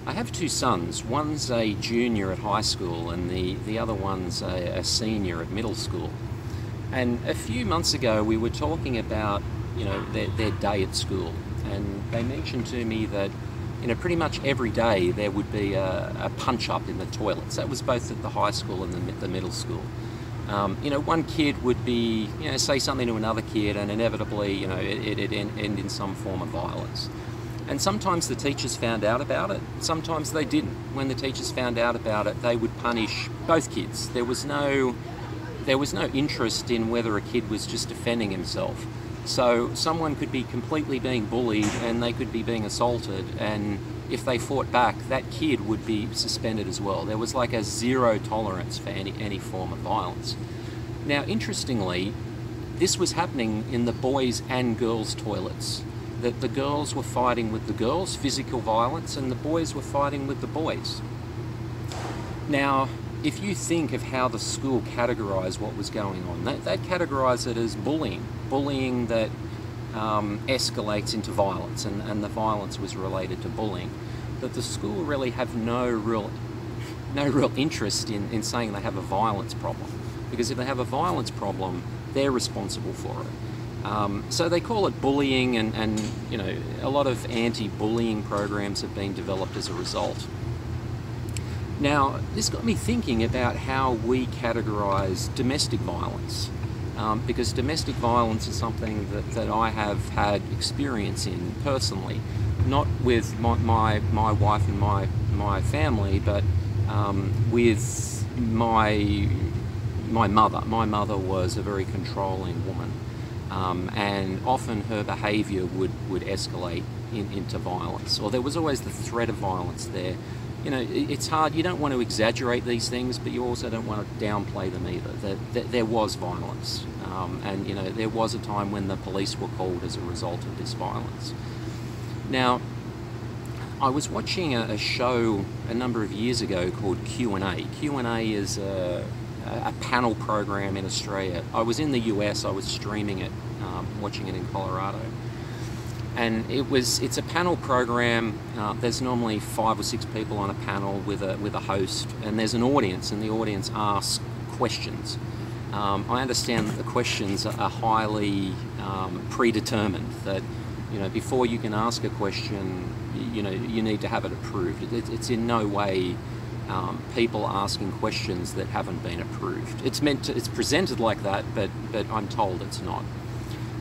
I have two sons. One's a junior at high school and the other one's a senior at middle school. And a few months ago we were talking about, their day at school, and they mentioned to me that, pretty much every day there would be a punch-up in the toilets. That was both at the high school and the middle school. One kid would be, say something to another kid, and inevitably, it'd end in some form of violence. And sometimes the teachers found out about it, sometimes they didn't. When the teachers found out about it, they would punish both kids. There was no interest in whether a kid was just defending himself. So someone could be completely being bullied and they could be being assaulted, and if they fought back, that kid would be suspended as well. There was like a zero tolerance for any form of violence. Now, interestingly, this was happening in the boys' and girls' toilets. That the girls were fighting with the girls, physical violence, and the boys were fighting with the boys. Now, if you think of how the school categorised what was going on, they categorised it as bullying that escalates into violence, and the violence was related to bullying. That the school really have no real interest in saying they have a violence problem, because if they have a violence problem, they're responsible for it. So they call it bullying, and a lot of anti-bullying programs have been developed as a result. Now, this got me thinking about how we categorise domestic violence, because domestic violence is something that I have had experience in personally, not with my wife and my family, but with my mother. My mother was a very controlling woman. And often her behaviour would escalate into violence, or there was always the threat of violence there. It's hard, you don't want to exaggerate these things, but you also don't want to downplay them either. There was violence, and there was a time when the police were called as a result of this violence. Now, I was watching a show a number of years ago called Q&A. Q&A is a panel program in Australia. I was in the US, I was streaming it, watching it in Colorado. And it's a panel program. There's normally 5 or 6 people on a panel with a host, and there's an audience, and the audience asks questions. I understand that the questions are highly predetermined, that before you can ask a question, you need to have it approved. It's in no way people asking questions that haven't been approved. It's presented like that, but I'm told it's not.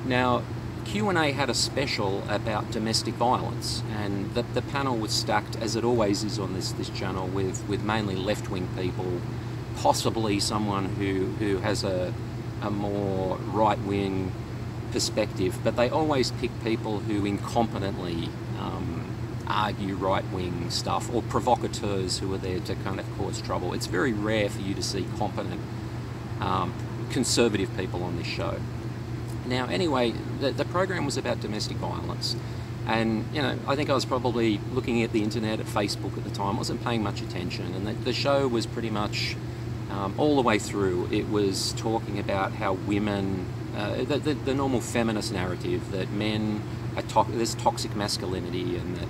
Now, Q&A had a special about domestic violence, and the panel was stacked, as it always is on this channel, with mainly left-wing people, possibly someone who has a more right-wing perspective, but they always pick people who incompetently argue right-wing stuff, or provocateurs who are there to kind of cause trouble. It's very rare for you to see competent conservative people on this show. Now, anyway, the program was about domestic violence, and I think I was probably looking at the internet, at Facebook at the time. I wasn't paying much attention, and the show was pretty much all the way through. It was talking about how women, the normal feminist narrative that men are there's toxic masculinity, and that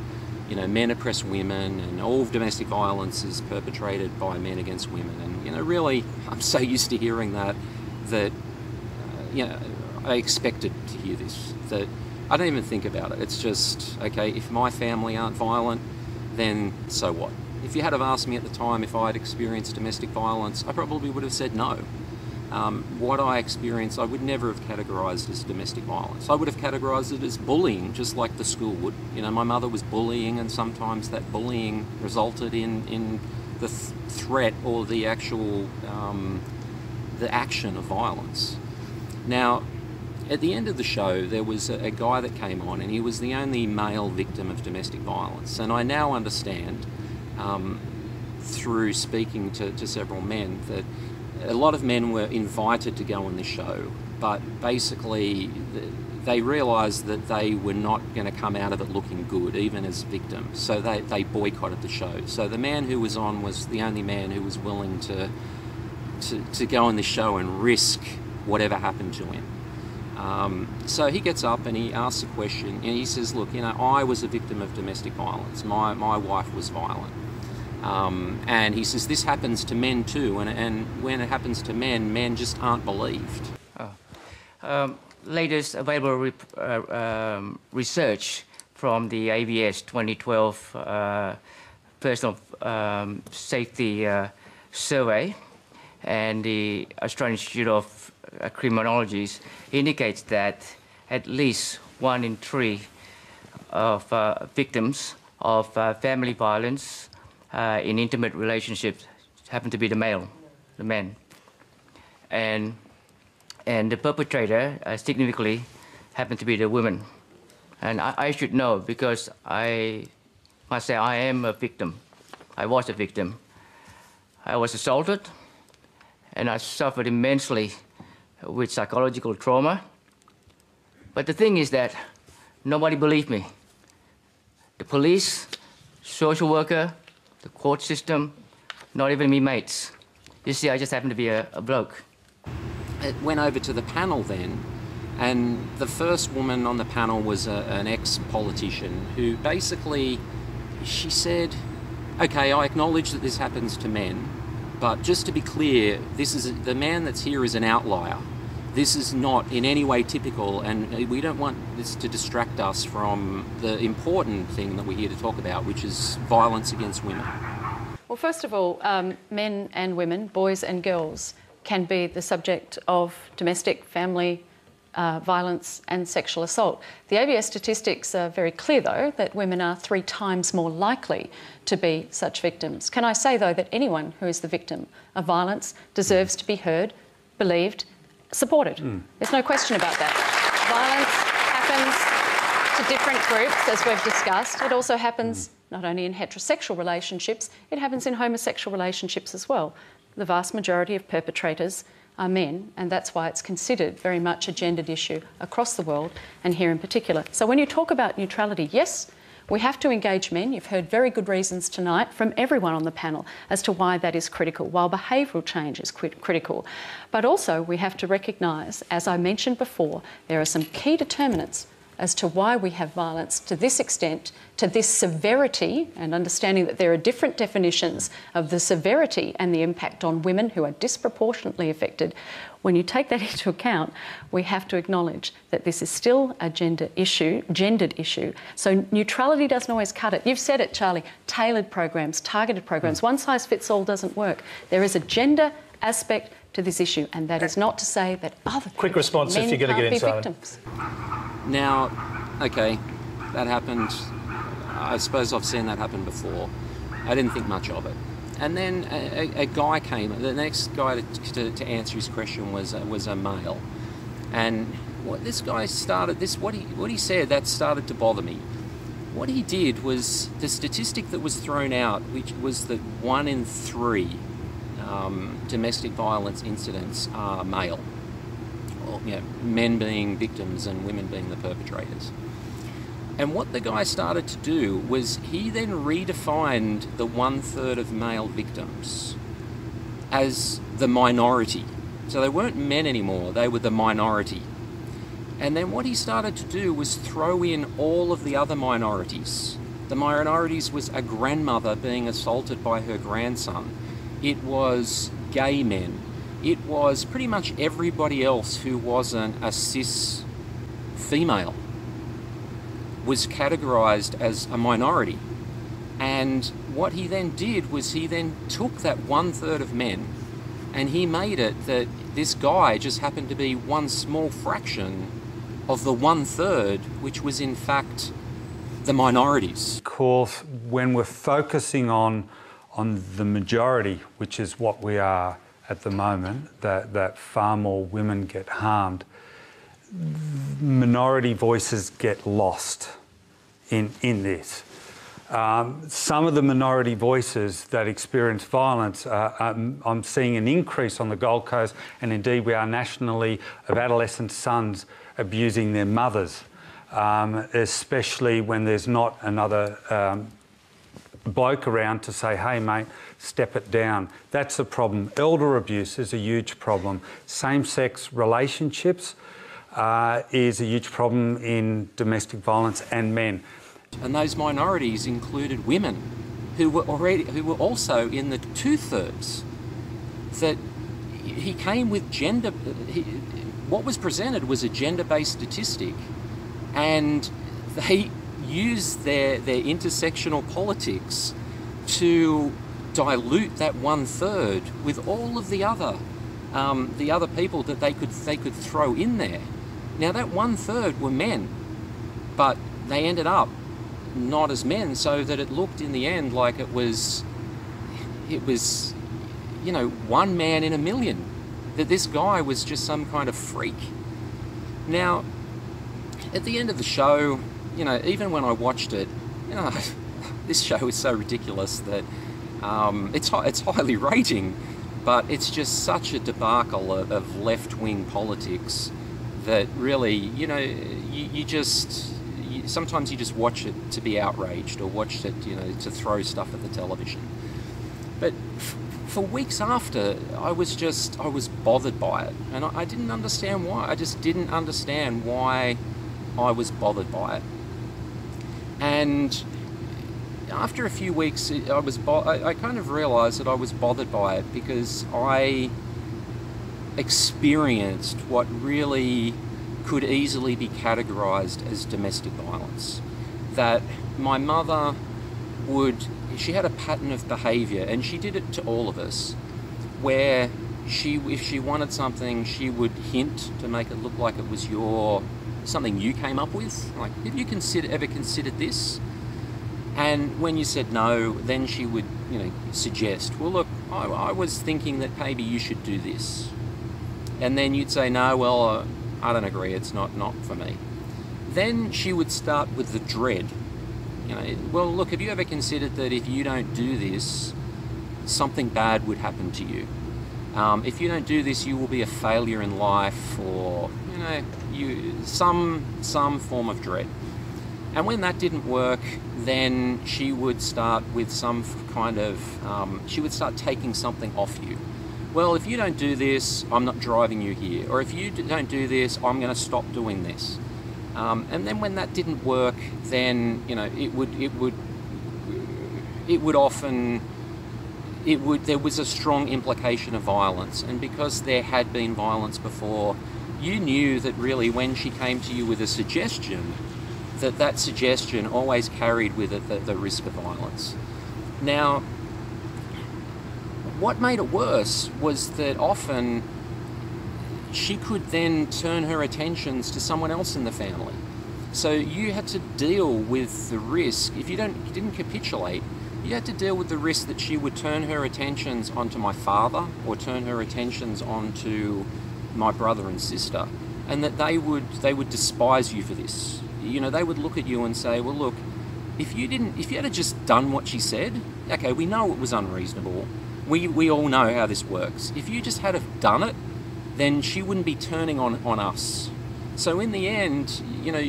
men oppress women, and all of domestic violence is perpetrated by men against women. And really, I'm so used to hearing that I expected to hear this, that I don't even think about it. It's just, okay, if my family aren't violent, then so what? If you had have asked me at the time if I had experienced domestic violence, I probably would have said no. What I experienced, I would never have categorised as domestic violence. I would have categorised it as bullying, just like the school would. My mother was bullying, and sometimes that bullying resulted in the threat or the actual the action of violence. Now, at the end of the show, there was a guy that came on, and he was the only male victim of domestic violence. And I now understand, through speaking to several men, that a lot of men were invited to go on this show, but basically they realised that they were not going to come out of it looking good, even as victims. So they boycotted the show. So the man who was on was the only man who was willing to go on this show and risk whatever happened to him. So he gets up and he asks a question, and he says, look, you know, I was a victim of domestic violence. My wife was violent. And he says, this happens to men too, and when it happens to men, men just aren't believed. Latest available research from the ABS 2012 Personal Safety Survey and the Australian Institute of Criminology indicates that at least 1 in 3 of victims of family violence in intimate relationships happen to be the men. And the perpetrator significantly happen to be the women. And I should know because I must say I am a victim. I was a victim. I was assaulted and I suffered immensely with psychological trauma. But the thing is that nobody believed me. The police, social worker, the court system, not even me mates. You see, I just happen to be a bloke. It went over to the panel then, and the first woman on the panel was an ex-politician who basically, she said, okay, I acknowledge that this happens to men, but just to be clear, the man that's here is an outlier. This is not in any way typical, and we don't want this to distract us from the important thing that we're here to talk about, which is violence against women. Well, first of all, men and women, boys and girls, can be the subject of domestic, family violence and sexual assault. The ABS statistics are very clear, though, that women are 3 times more likely to be such victims. Can I say, though, that anyone who is the victim of violence deserves to be heard, believed, supported? There's no question about that. Violence happens to different groups, as we've discussed. It also happens not only in heterosexual relationships, it happens in homosexual relationships as well. The vast majority of perpetrators are men, and that's why it's considered very much a gendered issue across the world and here in particular. So when you talk about neutrality, yes, we have to engage men. You've heard very good reasons tonight from everyone on the panel as to why that is critical, while behavioural change is critical. But also we have to recognise, as I mentioned before, there are some key determinants as to why we have violence to this extent, to this severity, and understanding that there are different definitions of the severity and the impact on women who are disproportionately affected. When you take that into account, we have to acknowledge that this is still a gendered issue. So neutrality doesn't always cut it. You've said it, Charlie, tailored programs, targeted programs. One size fits all doesn't work. There is a gender aspect to this issue, and that is not to say that other quick response if you're going to get in, Simon. Now, okay, that happened. I suppose I've seen that happen before. I didn't think much of it. And then a guy came. The next guy to answer his question was a male, and what this guy started, what he said, that started to bother me. What he did was the statistic that was thrown out, which was that 1 in 3 domestic violence incidents are male. Or, you know, men being victims and women being the perpetrators. And what the guy started to do was he then redefined the 1/3 of male victims as the minority. So they weren't men anymore, they were the minority. And then what he started to do was throw in all of the other minorities. The minorities was a grandmother being assaulted by her grandson. It was gay men. It was pretty much everybody else who wasn't a cis female was categorized as a minority. And what he then did was he then took that 1/3 of men and he made it that this guy just happened to be one small fraction of the 1/3, which was in fact the minorities. Of course, when we're focusing on the majority, which is what we are at the moment, that far more women get harmed, minority voices get lost in this. Some of the minority voices that experience violence, I'm seeing an increase on the Gold Coast, and indeed we are nationally, of adolescent sons abusing their mothers, especially when there's not another bloke around to say, hey mate, step it down. That's a problem. Elder abuse is a huge problem. Same-sex relationships is a huge problem in domestic violence and men. And those minorities included women who were also in the 2/3. That he came with gender. What was presented was a gender-based statistic, and they used their intersectional politics to dilute that 1/3 with all of the other people that they could throw in there. Now that 1/3 were men, but they ended up not as men, so that it looked in the end like it was, you know, one man in a million, that this guy was just some kind of freak. Now, at the end of the show, you know, even when I watched it, you know, this show is so ridiculous that it's highly rating, but it's just such a debacle of left-wing politics that really, you know, sometimes you just watch it to be outraged, or watch it, you know, to throw stuff at the television. But for weeks after, I was bothered by it, and I didn't understand why. I just didn't understand why I was bothered by it. And after a few weeks, I kind of realised that I was bothered by it because I experienced what really could easily be categorised as domestic violence. That my mother she had a pattern of behaviour, and she did it to all of us, where if she wanted something, she would hint to make it look like it was something you came up with. Like, have you ever considered this? And when you said no, then she would, you know, suggest, well, look, I was thinking that maybe you should do this. And then you'd say, no, well, I don't agree, it's not for me. Then she would start with the dread. You know, well, look, have you ever considered that if you don't do this, something bad would happen to you? If you don't do this, you will be a failure in life, or, you know, some form of dread. And when that didn't work, then she would start with some kind of, she would start taking something off you. Well, if you don't do this, I'm not driving you here. Or if you don't do this, I'm going to stop doing this. And then when that didn't work, then, you know, there was a strong implication of violence. And because there had been violence before, you knew that really when she came to you with a suggestion, that suggestion always carried with it the risk of violence. Now, what made it worse was that often she could then turn her attentions to someone else in the family. So you had to deal with the risk. If you didn't capitulate, you had to deal with the risk that she would turn her attentions onto my father, or turn her attentions onto my brother and sister, and that they would despise you for this. You know, they would look at you and say, well, look, if you had just done what she said, okay, we know it was unreasonable. We all know how this works. If you just had have done it, then she wouldn't be turning on us. So in the end, you know,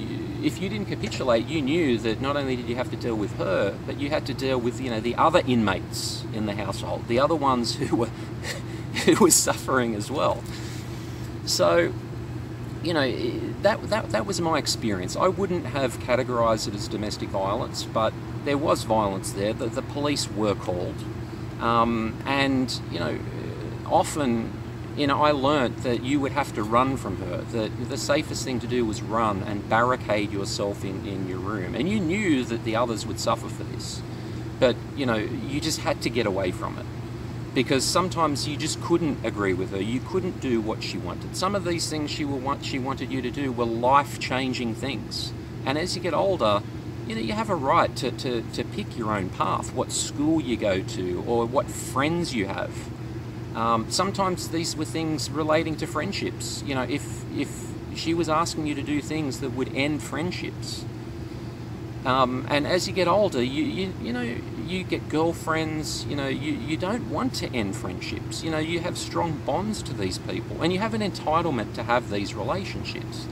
if you didn't capitulate, you knew that not only did you have to deal with her, but you had to deal with, you know, the other inmates in the household, the other ones who were suffering as well. So, you know, that was my experience. I wouldn't have categorised it as domestic violence, but there was violence there. The police were called. And, you know, often, you know, I learnt that you would have to run from her, that the safest thing to do was run and barricade yourself in your room. And you knew that the others would suffer for this. But, you know, you just had to get away from it. Because sometimes you just couldn't agree with her. You couldn't do what she wanted. Some of these things she wanted you to do were life-changing things. And as you get older, you know, you have a right to pick your own path, what school you go to, or what friends you have. Sometimes these were things relating to friendships. You know, if she was asking you to do things that would end friendships. And as you get older, you know, you get girlfriends, you know, you don't want to end friendships. You know, you have strong bonds to these people, and you have an entitlement to have these relationships.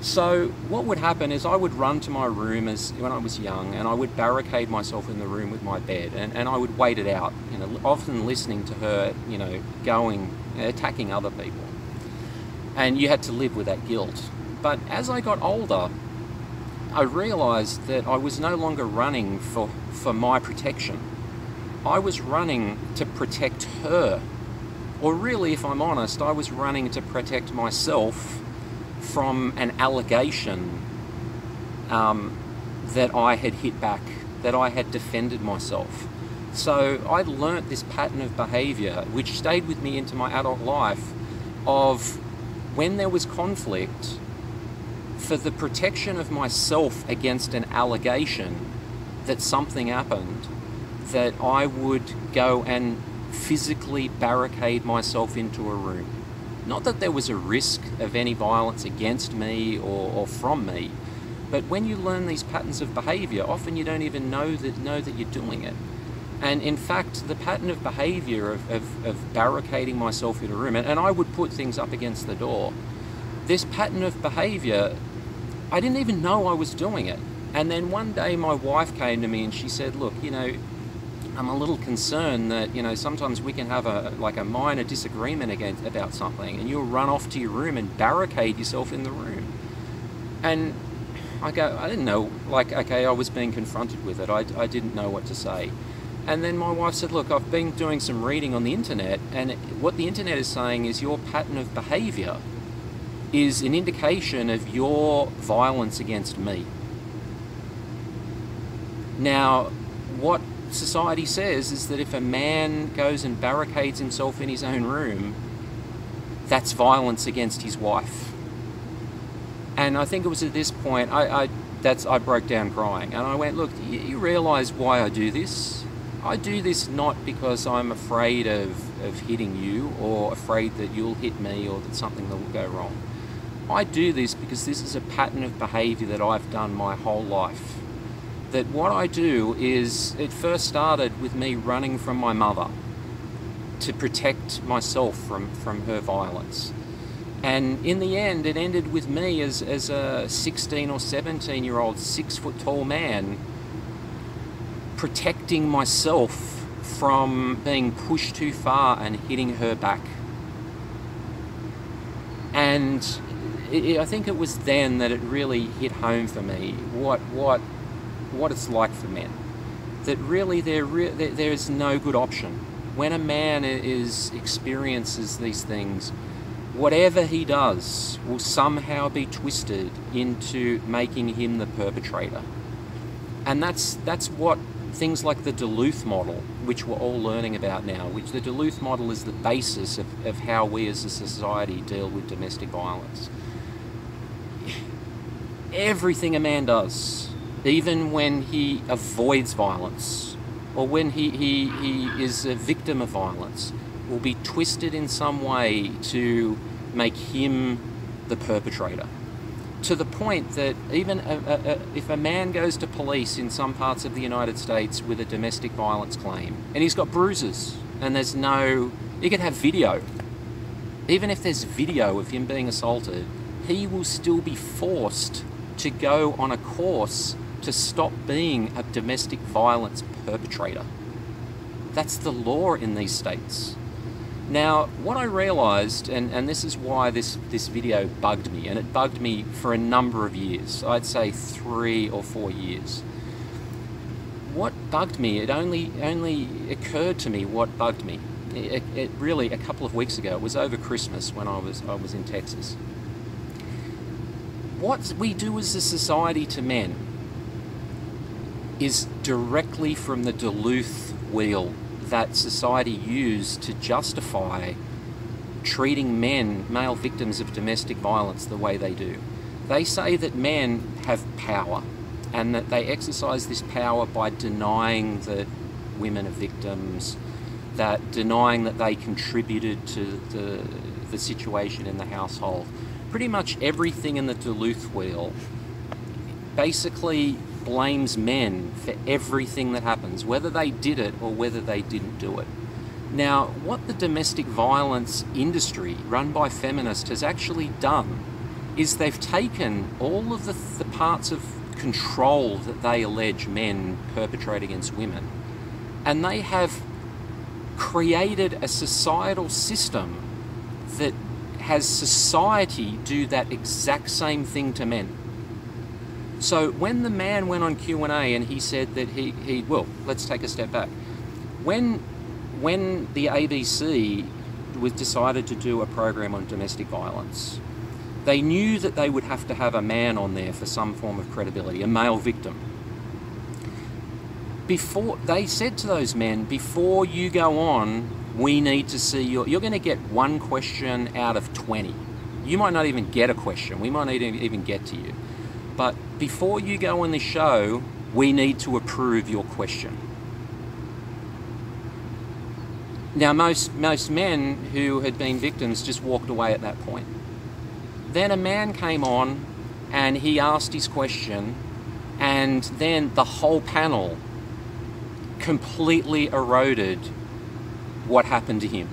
So what would happen is I would run to my room when I was young, and I would barricade myself in the room with my bed, and I would wait it out, you know, often listening to her, you know, attacking other people. and you had to live with that guilt. But as I got older, I realised that I was no longer running for my protection. I was running to protect her. Or really, if I'm honest, I was running to protect myself from an allegation that I had hit back, that I had defended myself. So I learnt this pattern of behaviour, which stayed with me into my adult life, of when there was conflict, for the protection of myself against an allegation that something happened, that I would go and physically barricade myself into a room. Not that there was a risk of any violence against me or from me, but when you learn these patterns of behaviour, often you don't even know that you're doing it. And in fact, the pattern of behaviour of barricading myself in a room, and I would put things up against the door, this pattern of behaviour, I didn't even know I was doing it. And then one day my wife came to me and she said, look, you know, I'm a little concerned that, you know, sometimes we can have a minor disagreement about something and you'll run off to your room and barricade yourself in the room. And I didn't know, like, okay, I was being confronted with it. I didn't know what to say. And then my wife said, look, I've been doing some reading on the internet, and what the internet is saying is your pattern of behaviour is an indication of your violence against me. Now, what society says is that if a man goes and barricades himself in his own room, that's violence against his wife. And I think it was at this point I broke down crying, and I went, look, you realise why I do this? I do this not because I'm afraid of hitting you or afraid that you'll hit me or that something will go wrong. I do this because this is a pattern of behaviour that I've done my whole life. That what I do is, it first started with me running from my mother to protect myself from her violence. And in the end, it ended with me as a 16 or 17-year-old 6-foot-tall man protecting myself from being pushed too far and hitting her back. And I think it was then that it really hit home for me what it's like for men. That really there's no good option. When a man experiences these things, whatever he does will somehow be twisted into making him the perpetrator. And that's what things like the Duluth model, which we're all learning about now, which the Duluth model is the basis of how we as a society deal with domestic violence. Everything a man does, even when he avoids violence or when he is a victim of violence, will be twisted in some way to make him the perpetrator. To the point that even if a man goes to police in some parts of the United States with a domestic violence claim, and he's got bruises, and he can have video. Even if there's video of him being assaulted, he will still be forced to go on a course to stop being a domestic violence perpetrator. That's the law in these states. Now, what I realised, and this is why this video bugged me, and it bugged me for a number of years, I'd say 3 or 4 years. What bugged me, it only occurred to me what bugged me. It really, a couple of weeks ago, it was over Christmas when I was in Texas. What we do as a society to men is directly from the Duluth wheel that society used to justify treating male victims of domestic violence the way they do. They say that men have power and that they exercise this power by denying that women are victims, that denying that they contributed to the situation in the household. Pretty much everything in the Duluth wheel basically blames men for everything that happens, whether they did it or whether they didn't do it. Now, what the domestic violence industry run by feminists has actually done is they've taken all of the parts of control that they allege men perpetrate against women, and they have created a societal system that has society do that exact same thing to men. So when the man went on Q&A and he said that well, let's take a step back. When the ABC decided to do a program on domestic violence, they knew that they would have to have a man on there for some form of credibility, a male victim. Before they said to those men, before you go on, we need to see you're going to get one question out of 20. You might not even get a question. We might not even get to you. But before you go on the show, we need to approve your question. Now, most men who had been victims just walked away at that point. Then a man came on and he asked his question, and then the whole panel completely eroded what happened to him.